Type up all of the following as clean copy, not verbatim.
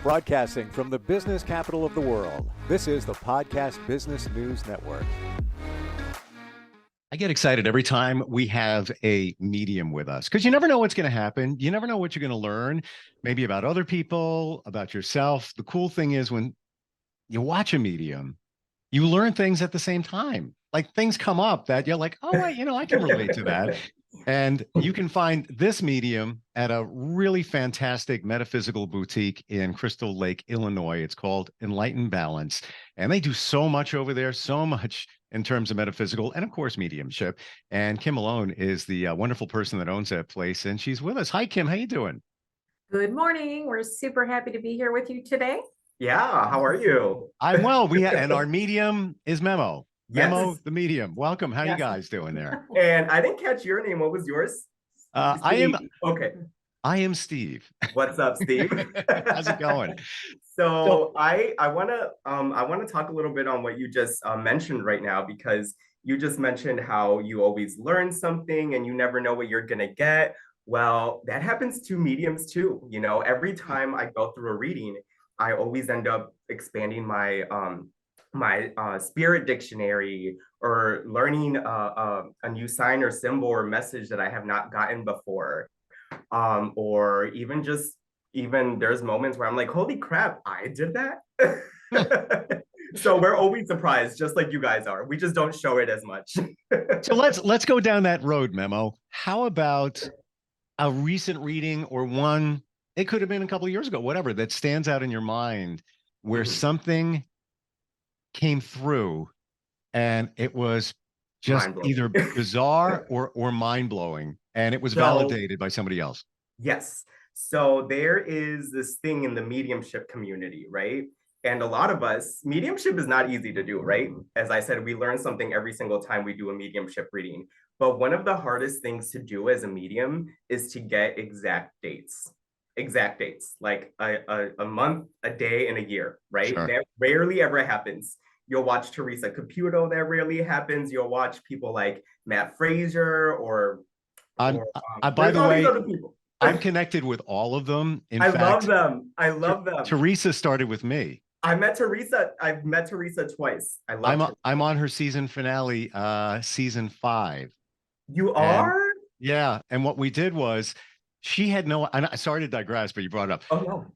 Broadcasting from the business capital of the world, this is the Podcast Business News Network. I get excited every time we have a medium with us because you never know what's going to happen. You never know what you're going to learn, maybe about other people, about yourself. The cool thing is when you watch a medium, you learn things at the same time. Like things come up that you're like, oh, I can relate to that. And you can find this medium at a really fantastic metaphysical boutique in Crystal Lake, Illinois. It's called Enlightened Balance. And they do so much over there, so much in terms of metaphysical and, of course, mediumship. And Kim Malone is the wonderful person that owns that place. And she's with us. Hi, Kim. How you doing? Good morning. We're super happy to be here with you today. Yeah. How are you? I'm well. And our medium is Memo. Memo, Yes. the medium. Welcome. How Yes. you guys doing there? And I didn't catch your name. What was yours? I am Steve. What's up, Steve? How's it going? So I wanna talk a little bit on what you just mentioned right now, because you just mentioned how you always learn something and you never know what you're gonna get. Well, that happens to mediums too. You know, every time I go through a reading, I always end up expanding my spirit dictionary, or learning a new sign or symbol or message that I have not gotten before. Or even there's moments where I'm like, holy crap, I did that. So we're always surprised, just like you guys are. We just don't show it as much. So let's go down that road, Memo. How about a recent reading, or one, it could have been a couple of years ago, whatever, that stands out in your mind where something came through and it was just either bizarre or mind-blowing, and it was validated by somebody else? Yes. So there is this thing in the mediumship community, right? And a lot of us, mediumship is not easy to do, right? As I said, we learn something every single time we do a mediumship reading. But one of the hardest things to do as a medium is to get exact dates, like a month, a day, and a year, right? Sure. That rarely ever happens. You'll watch Teresa Caputo, that rarely happens. You'll watch people like Matt Frazier by the way, I'm connected with all of them. In fact, love them. I love them. Teresa started with me. I've met Teresa twice. I'm on her season finale, season 5. You are? Yeah. And what we did was, she had no, and I sorry to digress, but you brought it up. Oh, no.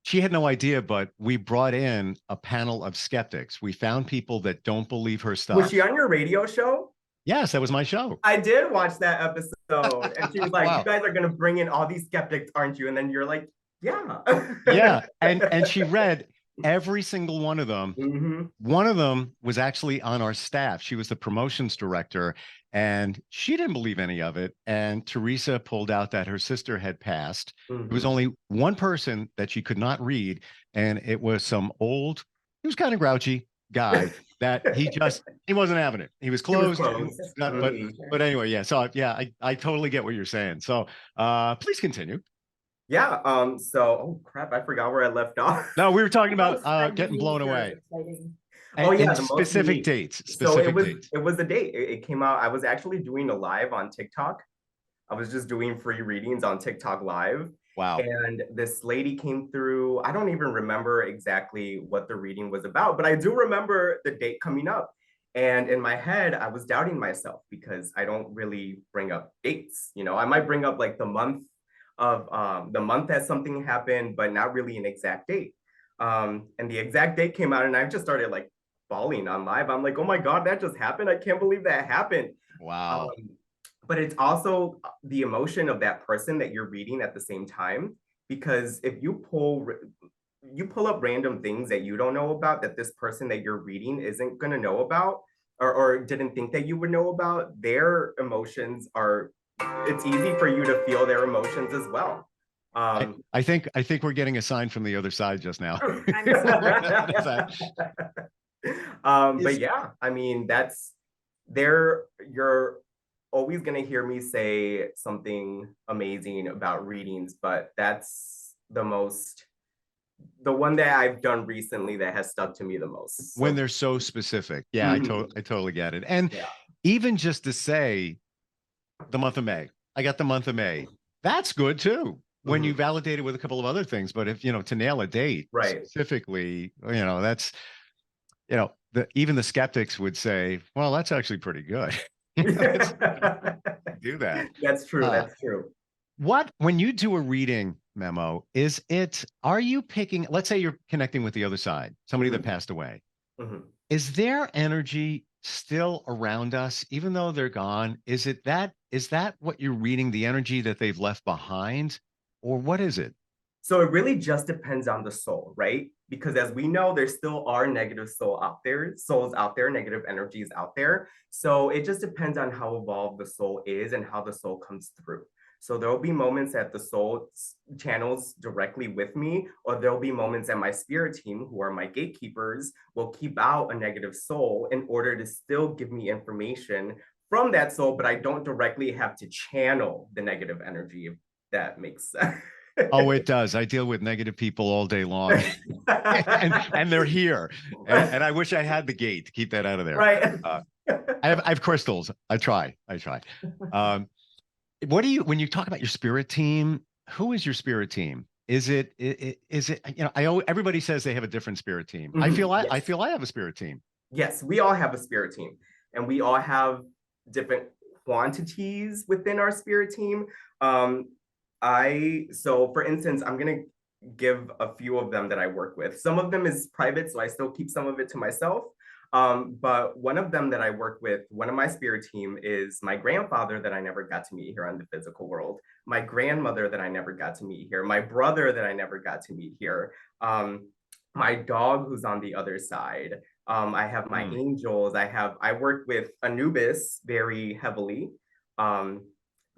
She had no idea, but we brought in a panel of skeptics. We found people that don't believe her stuff. Was she on your radio show? Yes, that was my show. I did watch that episode. And she was like, Wow. You guys are going to bring in all these skeptics, aren't you? And then you're like, yeah. Yeah. And she read every single one of them. Mm-hmm. One of them was actually on our staff. She was the promotions director, and she didn't believe any of it. And Teresa pulled out that her sister had passed. Mm-hmm. There was only one person that she could not read, and it was some old, he was kind of grouchy guy that he wasn't having it. He was closed. But anyway, yeah. So yeah, I totally get what you're saying. So please continue. Yeah. Oh crap, I forgot where I left off. No, we were talking about getting blown away. And specific dates. It was a date. It came out. I was actually doing a live on TikTok. I was just doing free readings on TikTok live. Wow. And this lady came through. I don't even remember exactly what the reading was about, but I do remember the date coming up. And in my head, I was doubting myself because I don't really bring up dates. You know, I might bring up like the month that something happened, but not really an exact date. And the exact date came out, and I just started like bawling on live. I'm like, oh my God, that just happened. I can't believe that happened. Wow. But it's also the emotion of that person that you're reading at the same time, because if you pull up random things that you don't know about, that this person that you're reading isn't going to know about, or didn't think that you would know about, their emotions it's easy for you to feel their emotions as well. I think we're getting a sign from the other side just now. But yeah, I mean, you're always going to hear me say something amazing about readings, but that's the one that I've done recently that has stuck to me the most. When they're so specific. Yeah, I totally get it. And even just to say the month of May, I got the month of May. That's good too. when you validate it with a couple of other things. But if, to nail a date Right. specifically, that's, even the skeptics would say, well, that's actually pretty good. Do that. That's true. Uh, That's true. when you do a reading, Memo, are you picking, let's say you're connecting with the other side, somebody that passed away. Is their energy still around us, even though they're gone? Is that what you're reading, the energy that they've left behind? Or what is it? So it really just depends on the soul, right? Because as we know, there still are negative souls out there, negative energies out there. So it just depends on how evolved the soul is and how the soul comes through. So there'll be moments that the soul channels directly with me, or there'll be moments that my spirit team, who are my gatekeepers, will keep out a negative soul in order to still give me information from that soul, but I don't directly have to channel the negative energy, if that makes sense. Oh, it does. I deal with negative people all day long, and they're here. And I wish I had the gate to keep that out of there. Right. I have crystals. I try. When you talk about your spirit team, who is your spirit team? Is it, everybody says they have a different spirit team. I feel I have a spirit team. Yes, we all have a spirit team, and we all have different quantities within our spirit team. So for instance, I'm gonna give a few of them that I work with. Some of them is private, so I still keep some of it to myself. But one of them that I work with, one of my spirit team, is my grandfather that I never got to meet here on the physical world, my grandmother that I never got to meet here, my brother that I never got to meet here, my dog who's on the other side. I have my angels. I work with Anubis very heavily,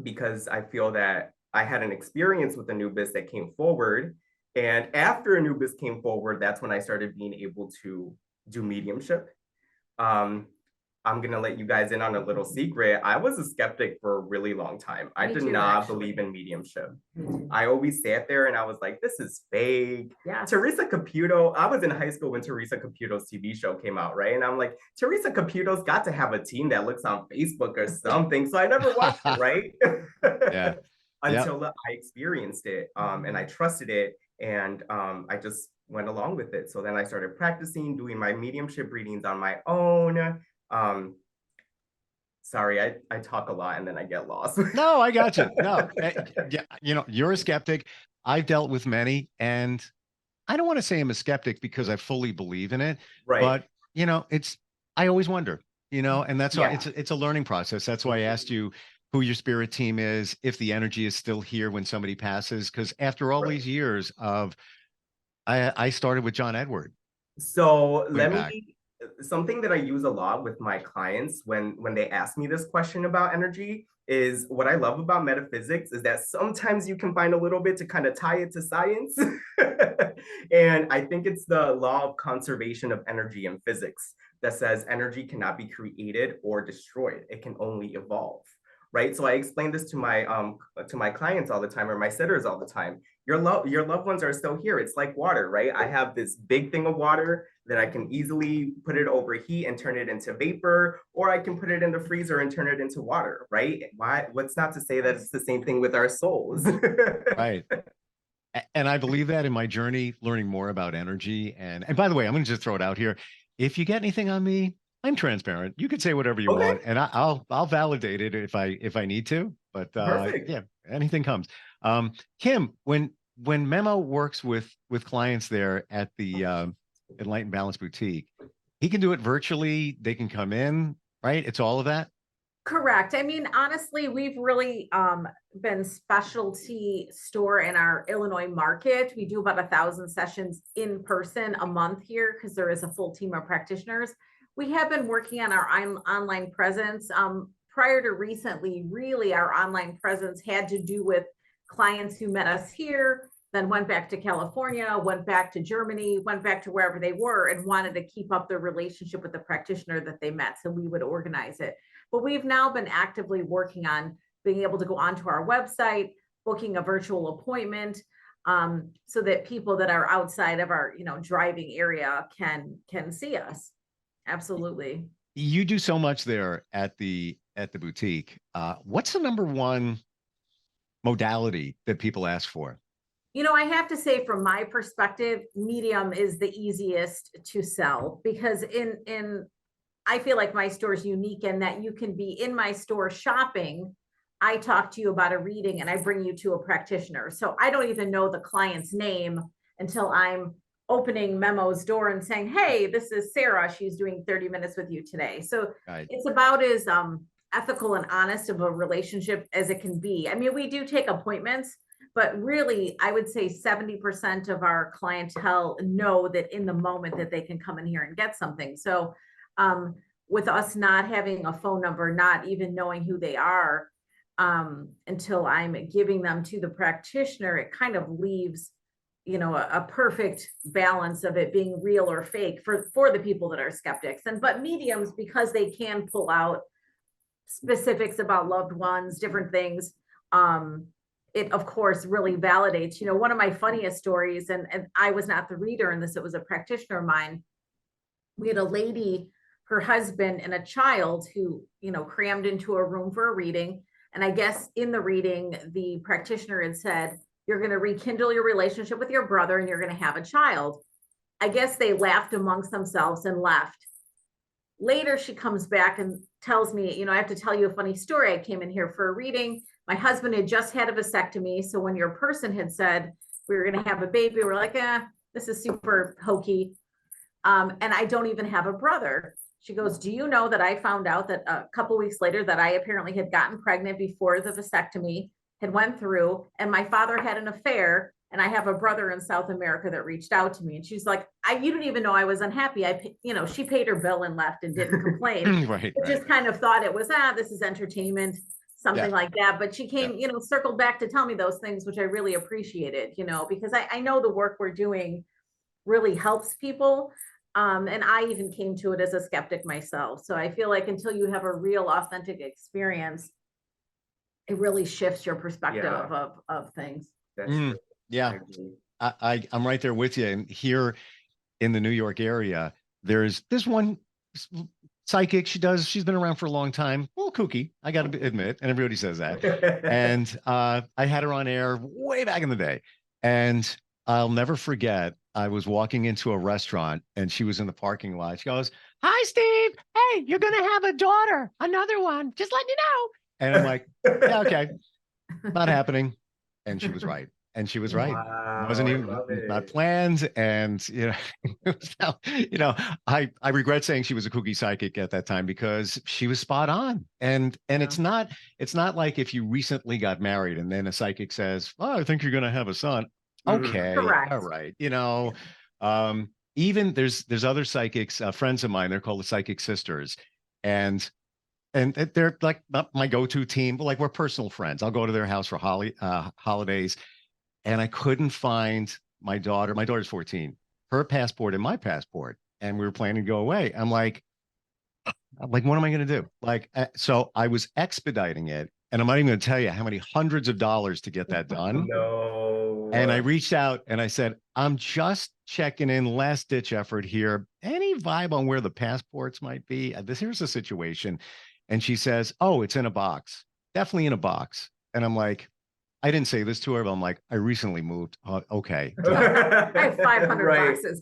because I feel that I had an experience with Anubis that came forward. And after Anubis came forward, that's when I started being able to do mediumship. I'm going to let you guys in on a little secret. I was a skeptic for a really long time. I did not believe in mediumship. I always sat there and I was like, this is fake. Yeah. Teresa Caputo, I was in high school when Teresa Caputo's TV show came out, right? And I'm like, Teresa Caputo's got to have a team that looks on Facebook or something. So I never watched it, right? Yeah. Until I experienced it, and I trusted it, and I just went along with it. So then I started practicing, doing my mediumship readings on my own. Sorry, I talk a lot and then I get lost. No, I got you. No, yeah, you're a skeptic. I've dealt with many, and I don't want to say I'm a skeptic because I fully believe in it, Right. but I always wonder, and that's why it's a learning process. That's why I asked you who your spirit team is, if the energy is still here when somebody passes, because after all these years I started with John Edward. So something that I use a lot with my clients when they ask me this question about energy is, what I love about metaphysics is that sometimes you can find a little bit to kind of tie it to science. And I think it's the law of conservation of energy in physics that says energy cannot be created or destroyed. It can only evolve. Right. So I explain this to my clients all the time, or my sitters all the time. Your loved ones are still here. It's like water, right? I have this big thing of water that I can easily put it overheat and turn it into vapor, or I can put it in the freezer and turn it into water, right? What's not to say that it's the same thing with our souls? Right. And I believe that in my journey, learning more about energy. And by the way, I'm going to just throw it out here. If you get anything on me, I'm transparent. You could say whatever you want, and I'll validate it if I need to. But yeah, anything comes. Kim, when Memo works with clients there at the Enlightened Balance Boutique, he can do it virtually. They can come in, right? It's all of that. Correct. I mean, honestly, we've really been specialty store in our Illinois market. We do about 1,000 sessions in person a month here because there is a full team of practitioners. We have been working on our online presence. Prior to recently, really our online presence had to do with clients who met us here, then went back to California, went back to Germany, went back to wherever they were, and wanted to keep up their relationship with the practitioner that they met. So we would organize it. But we've now been actively working on being able to go onto our website, booking a virtual appointment, so that people that are outside of our driving area can see us. Absolutely. You do so much there at the boutique. What's the number one modality that people ask for? You know, I have to say, from my perspective, medium is the easiest to sell, because I feel like my store is unique in that you can be in my store shopping. I talk to you about a reading and I bring you to a practitioner. So I don't even know the client's name until I'm opening Memo's door and saying, hey, this is Sarah. She's doing 30 minutes with you today. So Right. it's about as ethical and honest of a relationship as it can be. I mean, we do take appointments, but really, I would say 70% of our clientele know that in the moment that they can come in here and get something. So with us not having a phone number, not even knowing who they are, until I'm giving them to the practitioner, it kind of leaves, you know, a perfect balance of it being real or fake for the people that are skeptics. But mediums, because they can pull out specifics about loved ones, different things, it of course really validates. You know, one of my funniest stories, and I was not the reader in this, it was a practitioner of mine. We had a lady, her husband and a child, who, you know, crammed into a room for a reading. And I guess in the reading, the practitioner had said, you're going to rekindle your relationship with your brother and you're going to have a child. I guess they laughed amongst themselves and left. Later, she comes back and tells me, you know, I have to tell you a funny story. I came in here for a reading. My husband had just had a vasectomy. So when your person had said we were going to have a baby, we're like, this is super hokey. And I don't even have a brother. She goes, do you know that I found out that a couple of weeks later that I apparently had gotten pregnant before the vasectomy had went through, and my father had an affair, and I have a brother in South America that reached out to me. And she's like, you didn't even know I was unhappy. You know, she paid her bill and left and didn't complain. Right. Just kind of thought it was, this is entertainment, something like that. But she came, you know, circled back to tell me those things, which I really appreciated, you know, because I know the work we're doing really helps people. And I even came to it as a skeptic myself. So I feel like until you have a real authentic experience, it really shifts your perspective of things. That's true. Yeah, I'm right there with you. And here in the New York area, there's this one psychic. She's been around for a long time. A little kooky, I got to admit, and everybody says that. And I had her on air way back in the day. And I'll never forget, I was walking into a restaurant and she was in the parking lot. She goes, hi, Steve. Hey, you're going to have a daughter, another one. Just letting you know. And I'm like, yeah, okay, not happening. And she was right. And she was right. Wow, Wasn't even not planned. And, you know, I regret saying she was a kooky psychic at that time because she was spot on. And it's not like if you recently got married and then a psychic says, oh, I think you're going to have a son. Okay. Correct. All right. You know, even there's other psychics, friends of mine, they're called the Psychic Sisters. And they're like my go-to team, but like we're personal friends. I'll go to their house for holidays. And I couldn't find my daughter. My daughter's 14, her passport and my passport. And we were planning to go away. I'm like, what am I going to do? Like, so I was expediting it. And I'm not even going to tell you how many hundreds of dollars to get that done. No. And I reached out and I said, I'm just checking in, last ditch effort here. Any vibe on where the passports might be? Here's the situation. And she says, oh, it's in a box. Definitely in a box. And I'm like, I didn't say this to her, but I'm like, I recently moved. Okay. I have 500 boxes.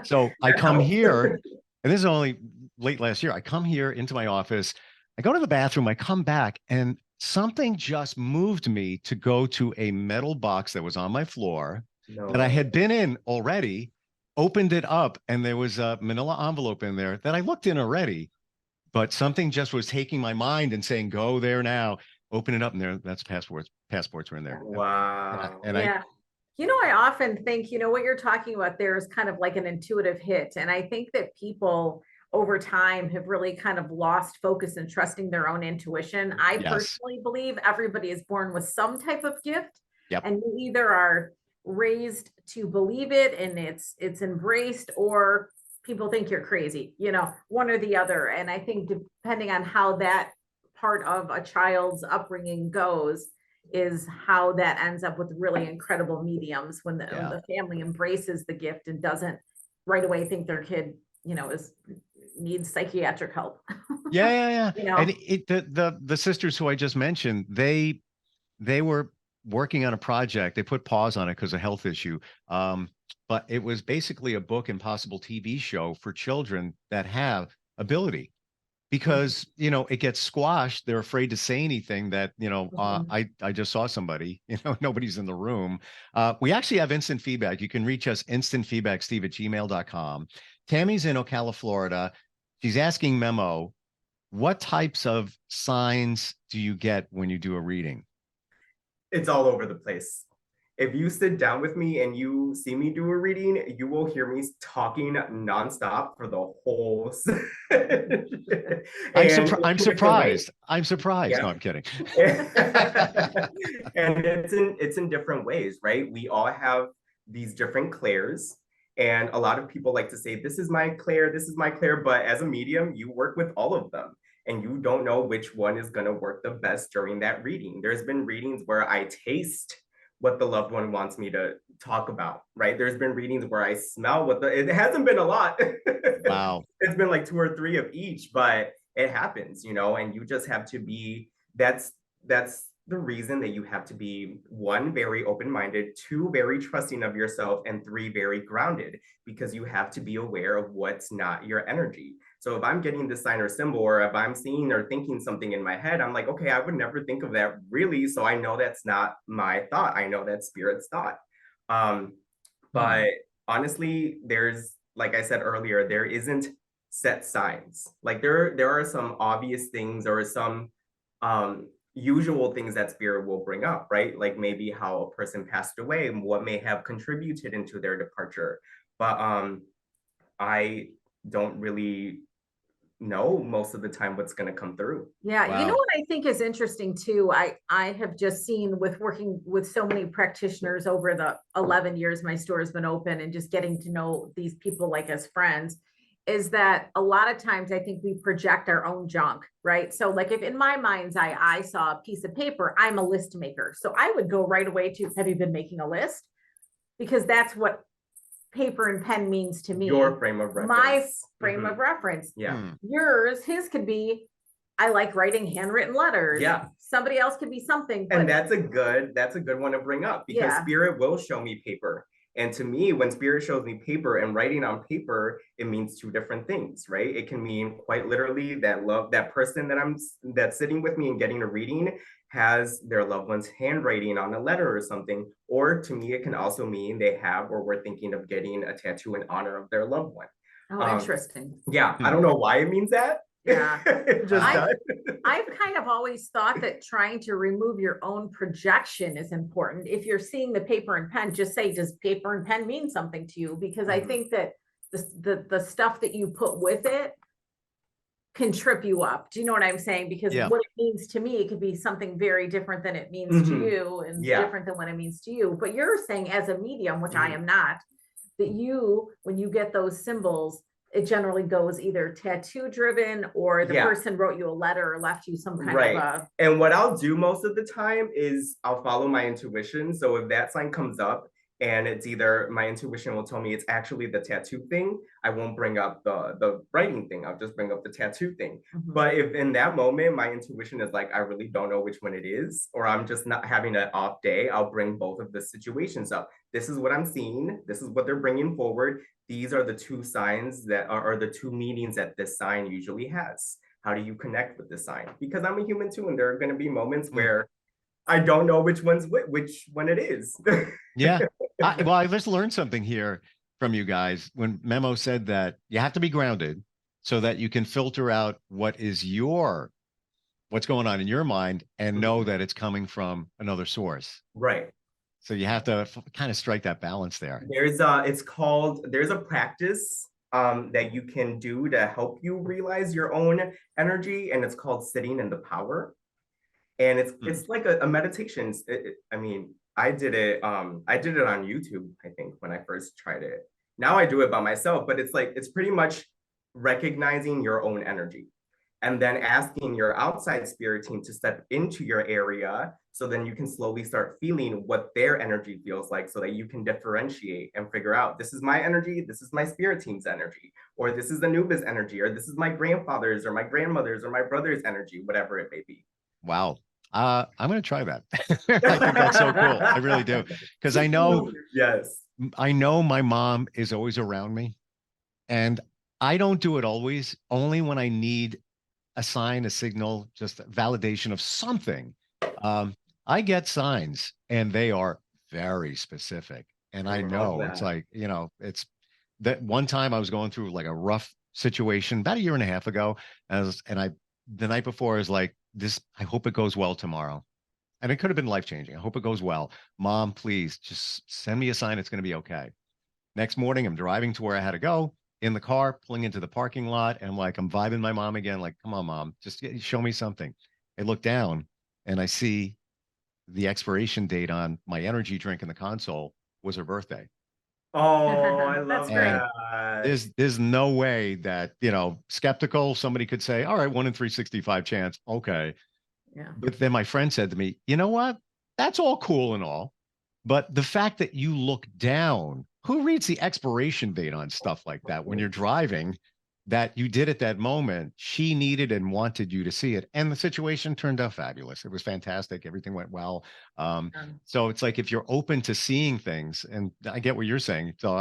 So I come here, and this is only late last year. I come here into my office. I go to the bathroom. I come back, and something just moved me to go to a metal box that was on my floor that I had been in already, opened it up, and there was a manila envelope in there that I looked in already, but something just was taking my mind and saying, go there now, open it up, and that's passports were in there. Wow. And you know, I often think, you know, what you're talking about there is kind of like an intuitive hit. And I think that people over time have really kind of lost focus in trusting their own intuition. I personally believe everybody is born with some type of gift, and you either are raised to believe it and it's embraced, or people think you're crazy, you know, one or the other. And I think depending on how that part of a child's upbringing goes is how that ends up with really incredible mediums when the family embraces the gift and doesn't right away think their kid, you know, needs psychiatric help. Yeah. You know? And the sisters who I just mentioned, they were working on a project. They put pause on it because of health issue. But it was basically a book and possible TV show for children that have ability, because it gets squashed. They're afraid to say anything that I just saw somebody, nobody's in the room. We actually have instant feedback. You can reach us instantfeedbacksteve@gmail.com. Tammy's in Ocala, Florida. She's asking Memo, what types of signs do you get when you do a reading? It's all over the place. If you sit down with me and you see me do a reading, you will hear me talking nonstop for the whole. I'm surprised. I'm surprised. Yeah. No, I'm kidding. And it's in different ways, right? We all have these different clairs, and a lot of people like to say, "This is my clair, this is my clair," but as a medium, you work with all of them, and you don't know which one is going to work the best during that reading. There's been readings where I taste what the loved one wants me to talk about, right? There's been readings where I smell it hasn't been a lot. Wow. It's been like 2 or 3 of each, but it happens, and you just have to be, that's the reason that you have to be, 1, very open-minded, 2, very trusting of yourself, and 3, very grounded, because you have to be aware of what's not your energy. So if I'm getting this sign or symbol, or if I'm seeing or thinking something in my head, I'm like, okay, I would never think of that really. So I know that's not my thought. I know that's spirit's thought. But honestly, there's, like I said earlier, there isn't set signs. Like there are some obvious things, or some usual things that spirit will bring up, right? Like maybe how a person passed away and what may have contributed into their departure. But I don't really know most of the time what's going to come through. Yeah. Wow. You know what I think is interesting too? I have just seen, with working with so many practitioners over the 11 years my store has been open, and just getting to know these people like as friends, is that a lot of times I think we project our own junk, right? So like, if in my mind's eye, I saw a piece of paper, I'm a list maker. So I would go right away to, have you been making a list? Because that's what paper and pen means to me. Your frame of reference. My frame of reference. Yeah. Yours, his could be, I like writing handwritten letters. Yeah. Somebody else could be something. And that's a good one to bring up, because spirit will show me paper. And to me, when spirit shows me paper and writing on paper, it means 2 different things, right? It can mean quite literally that person that's sitting with me and getting a reading has their loved one's handwriting on a letter or something. Or to me, it can also mean they have, or were thinking of getting a tattoo in honor of their loved one. Oh, interesting. Yeah, I don't know why it means that. Yeah. It just does. I've kind of always thought that trying to remove your own projection is important. If you're seeing the paper and pen, just say, does paper and pen mean something to you? Because I think that the stuff that you put with it can trip you up. Do you know what I'm saying? Because what it means to me, it could be something very different than it means to you, and different than what it means to you. But you're saying, as a medium, which I am not, that when you get those symbols, it generally goes either tattoo driven, or the person wrote you a letter or left you some kind of a... And what I'll do most of the time is I'll follow my intuition. So if that sign comes up and it's either, my intuition will tell me it's actually the tattoo thing, I won't bring up the writing thing. I'll just bring up the tattoo thing. But if in that moment, my intuition is like, I really don't know which one it is, or I'm just not having an off day, I'll bring both of the situations up. This is what I'm seeing. This is what they're bringing forward. These are the 2 signs that are the 2 meanings that this sign usually has. How do you connect with this sign? Because I'm a human too, and there are going to be moments where I don't know which one it is. Yeah. Well, I just learned something here from you guys when Memo said that you have to be grounded so that you can filter out what's going on in your mind, and know that it's coming from another source. Right. So you have to kind of strike that balance there. There's a practice that you can do to help you realize your own energy, and it's called sitting in the power. And it's like a meditation. I did it on YouTube, I think, when I first tried it. Now I do it by myself, but it's pretty much recognizing your own energy, and then asking your outside spirit team to step into your area, so then you can slowly start feeling what their energy feels like, so that you can differentiate and figure out, this is my energy, this is my spirit team's energy, or this is Anuba's energy, or this is my grandfather's or my grandmother's or my brother's energy, whatever it may be. Wow. I'm going to try that. I think that's so cool. I really do. Because Yes. I know my mom is always around me, and I don't do it always, only when I need a sign, a signal, just a validation of something. I get signs and they are very specific. And I I love know it's that. like, it's that one time I was going through like a rough situation about a year and a half ago. The night before I was like, I hope it goes well tomorrow. And it could have been life changing. I hope it goes well. Mom, please just send me a sign. It's going to be okay. Next morning, I'm driving to where I had to go in the car, pulling into the parking lot, and I'm vibing my mom again. Like, come on, mom, just show me something. I look down and I see the expiration date on my energy drink in the console was her birthday. Oh, I That's love great. that. There's no way that, skeptical, somebody could say, all right, 1 in 365 chance. Okay. Yeah. But then my friend said to me, you know what? That's all cool and all. But the fact that you look down, who reads the expiration date on stuff like that when you're driving, that you did at that moment? She needed and wanted you to see it. And the situation turned out fabulous. It was fantastic. Everything went well. So it's like if you're open to seeing things, and I get what you're saying. So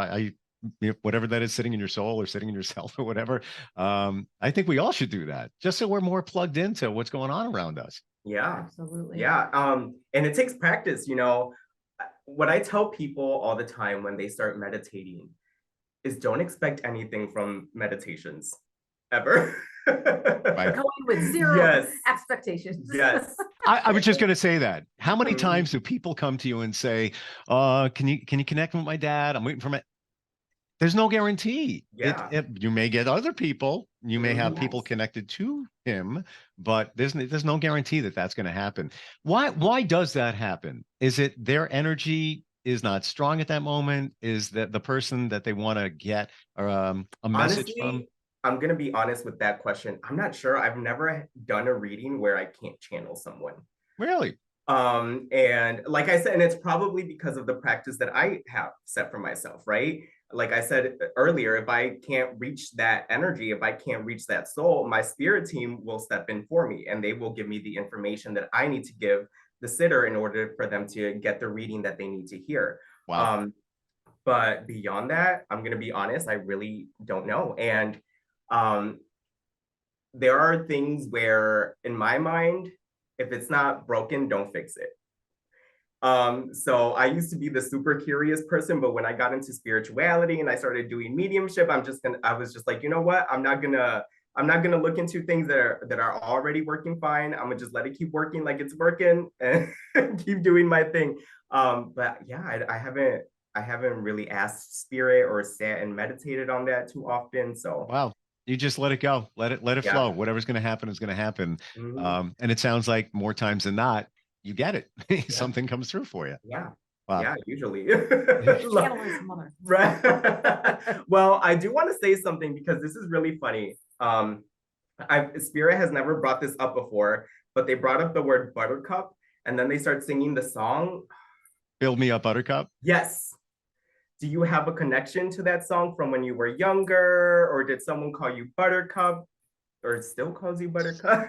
whatever that is sitting in your soul or sitting in yourself or whatever, I think we all should do that just so we're more plugged into what's going on around us. Yeah. Absolutely. Yeah. And it takes practice, what I tell people all the time when they start meditating is don't expect anything from meditations ever. Right. Going with zero Yes. expectations. Yes. I was just going to say that. How many Mhm. times do people come to you and say, can you connect with my dad? I'm waiting for my. There's no guarantee. Yeah. You may get other people. You may have Mhm. people connected to him, but there's no guarantee that that's going to happen. Why does that happen? Is it their energy is not strong at that moment? Is that the person that they want to get a message from? Honestly, I'm gonna be honest with that question. I'm not sure. I've never done a reading where I can't channel someone. Really? And like I said, and it's probably because of the practice that I have set for myself, right? Like I said earlier, if I can't reach that energy, if I can't reach that soul, my spirit team will step in for me and they will give me the information that I need to give the sitter in order for them to get the reading that they need to hear. Wow. But beyond that, I'm going to be honest, I really don't know. And um, there are things where, in my mind, if it's not broken, don't fix it. So I used to be the super curious person, but when I got into spirituality and I started doing mediumship, I was just like, you know what? I'm not gonna look into things that are already working fine. I'm gonna just let it keep working like it's working and keep doing my thing. But yeah, I haven't really asked spirit or sat and meditated on that too often. So Wow. You just let it go. Let it yeah. flow. Whatever's going to happen is going to happen. Mhm. And it sounds like more times than not, you get it. Yeah. Something comes through for you. Yeah. Wow. Yeah, usually. Channel his mother. Right. Well, I do want to say something because this is really funny. Spirit has never brought this up before, but they brought up the word buttercup and then they start singing the song. Build me up, Buttercup. Yes. Do you have a connection to that song from when you were younger, or did someone call you Buttercup, or still calls you Buttercup?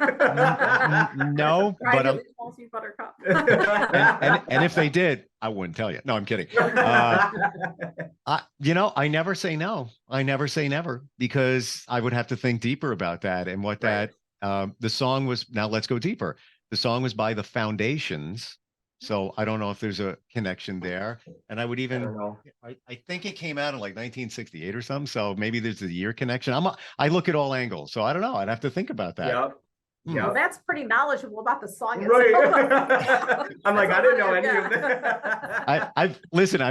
No, but Privately calls you Buttercup. and if they did, I wouldn't tell you. No, I'm kidding. I never say no. I never say never because I would have to think deeper about that and what Right. the song was. Now let's go deeper. The song was by the Foundations. So I don't know if there's a connection there. And I would I even, don't know. I think it came out in like 1968 or something. So maybe there's a year connection. I look at all angles. So I don't know. I'd have to think about that. Yep. Well, Yep. that's pretty knowledgeable about the song Right. itself. I'm like, That's I didn't know all any of yeah. that. I've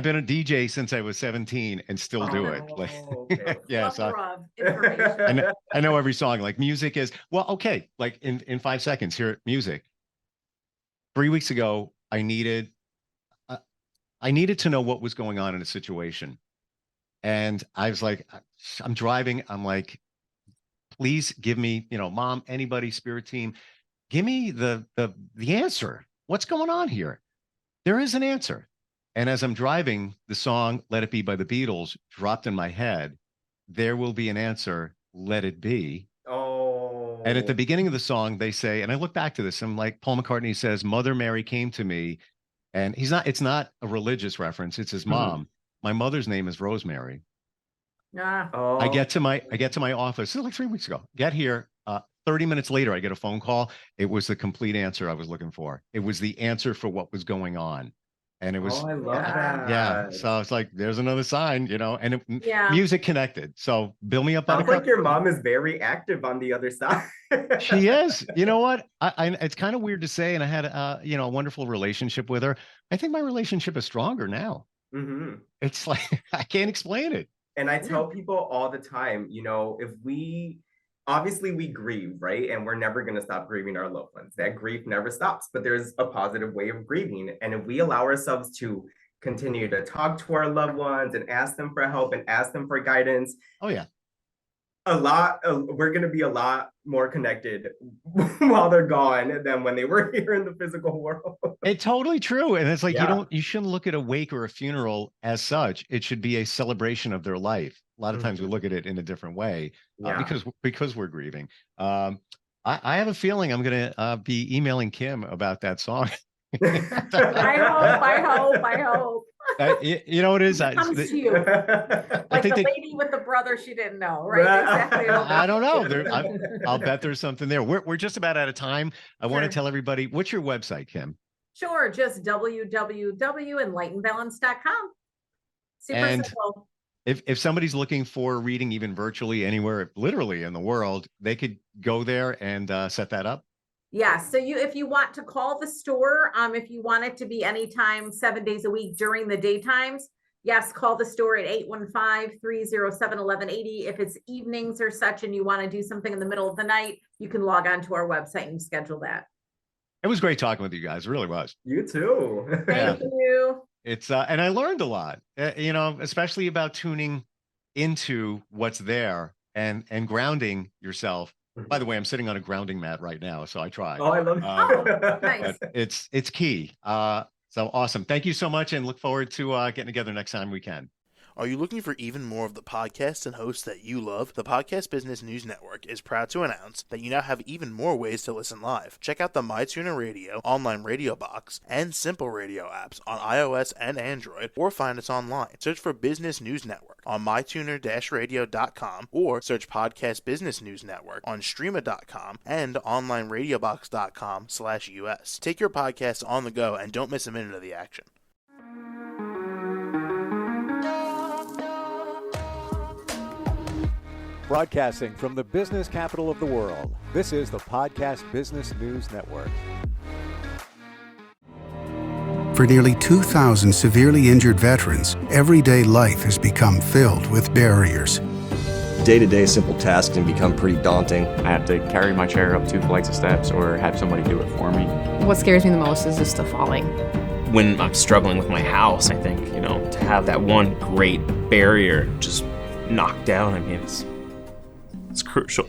been a DJ since I was 17 and still do it. Like, Okay. yeah. So Plethora of information. I know every song. Like music is, well, okay. Like in 5 seconds here, music. 3 weeks ago, I needed to know what was going on in a situation. And I was like, I'm driving. I'm like, please give me, mom, anybody, spirit team, give me the answer. What's going on here? There is an answer. And as I'm driving, the song Let It Be by the Beatles dropped in my head. There will be an answer. Let it be. Oh. And at the beginning of the song, they say, and I look back to this, I'm like, Paul McCartney says, Mother Mary came to me. And it's not a religious reference. It's his mom. My mother's name is Rosemary. Ah. I get to my office. This is like 3 weeks ago. Get here. 30 minutes later, I get a phone call. It was the complete answer I was looking for. It was the answer for what was going on. And it was, I love that. yeah. So it's like, there's another sign, and music connected. So build me up. Sounds like your mom is very active on the other side. She is. You know what? It's kind of weird to say. And I had, a wonderful relationship with her. I think my relationship is stronger now. Mm-hmm. It's like, I can't explain it. And I tell people all the time, if obviously we grieve, right? And we're never going to stop grieving our loved ones. That grief never stops, but there's a positive way of grieving. And if we allow ourselves to continue to talk to our loved ones and ask them for help and ask them for guidance. Oh, yeah. We're going to be a lot more connected while they're gone than when they were here in the physical world. It's totally true. And it's like, you shouldn't look at a wake or a funeral as such. It should be a celebration of their life. A lot of times we look at it in a different way because we're grieving. I have a feeling I'm going to be emailing Kim about that song. I hope. You know what it is? Comes to you. Like the lady with the brother she didn't know, right? Exactly. I don't know. I'll bet there's something there. We're just about out of time. I want to tell everybody, what's your website, Kim? Sure, just www.enlightenedbalance.com. Super simple. If somebody's looking for reading, even virtually anywhere, literally in the world, they could go there and set that up. Yeah. So if you want to call the store, if you want it to be anytime, 7 days a week during the daytimes, yes, call the store at 815-307-1180. If it's evenings or such, and you want to do something in the middle of the night, you can log on to our website and schedule that. It was great talking with you guys. It really was. You too. Thank you. It's and I learned a lot, especially about tuning into what's there and grounding yourself. By the way, I'm sitting on a grounding mat right now, so I try. Oh, I love it. Nice. But it's key. So awesome. Thank you so much, and look forward to getting together next time we can. Are you looking for even more of the podcasts and hosts that you love? The Podcast Business News Network is proud to announce that you now have even more ways to listen live. Check out the MyTuner Radio, online radio box, and Simple Radio apps on iOS and Android, or find us online. Search for Business News Network on mytuner-radio.com, or search Podcast Business News Network on streama.com and onlineradiobox.com/US. Take your podcast on the go and don't miss a minute of the action. Broadcasting from the business capital of the world, this is the Podcast Business News Network. For nearly 2,000 severely injured veterans, everyday life has become filled with barriers. Day-to-day simple tasks can become pretty daunting. I have to carry my chair up 2 flights of steps or have somebody do it for me. What scares me the most is just the falling. When I'm struggling with my house, I think, to have that one great barrier just knocked down, it's crucial.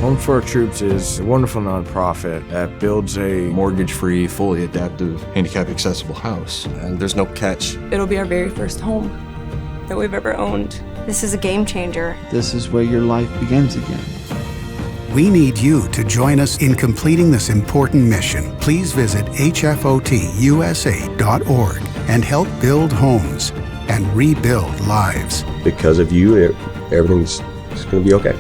Home for Our Troops is a wonderful nonprofit that builds a mortgage-free, fully adaptive, handicap-accessible house. And there's no catch. It'll be our very first home that we've ever owned. This is a game changer. This is where your life begins again. We need you to join us in completing this important mission. Please visit hfotusa.org and help build homes and rebuild lives. Because of you, everything's going to be okay.